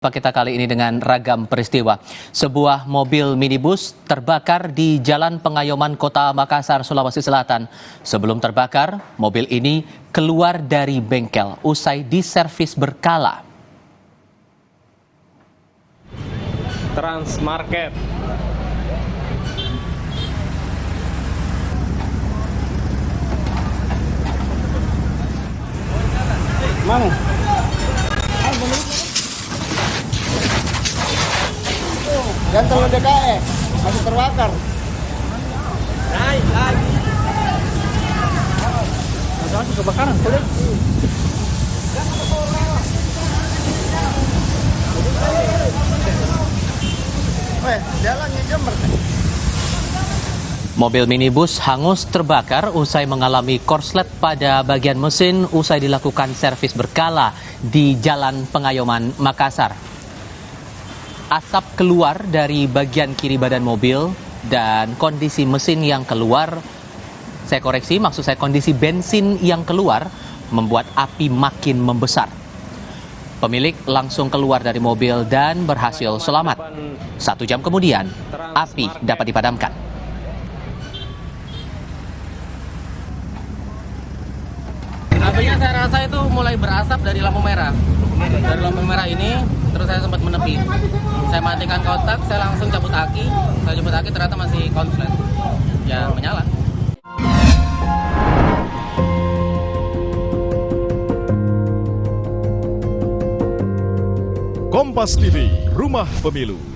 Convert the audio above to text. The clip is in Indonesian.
Kita kali ini dengan ragam peristiwa. Sebuah mobil minibus terbakar di Jalan Pengayoman Kota Makassar, Sulawesi Selatan. Sebelum terbakar, mobil ini keluar dari bengkel usai diservis berkala. Transmarket. Mana? Jangan DKE, masih terbakar. Naik lagi. Ada kebakaran. Jalannya Jember. Mobil minibus hangus terbakar usai mengalami korslet pada bagian mesin usai dilakukan servis berkala di Jalan Pengayoman Makassar. Asap keluar dari bagian kiri badan mobil dan kondisi mesin yang keluar, maksud saya kondisi bensin yang keluar membuat api makin membesar. Pemilik langsung keluar dari mobil dan berhasil selamat. 1 jam kemudian, api dapat dipadamkan. Apinya saya rasa itu mulai berasap dari lampu merah. Dari lampu merah ini, terus saya sempat menepi. Saya matikan kontak, saya langsung cabut aki. Saya cabut aki ternyata masih konslet. Ya menyala. Kompas TV, Rumah Pemilu.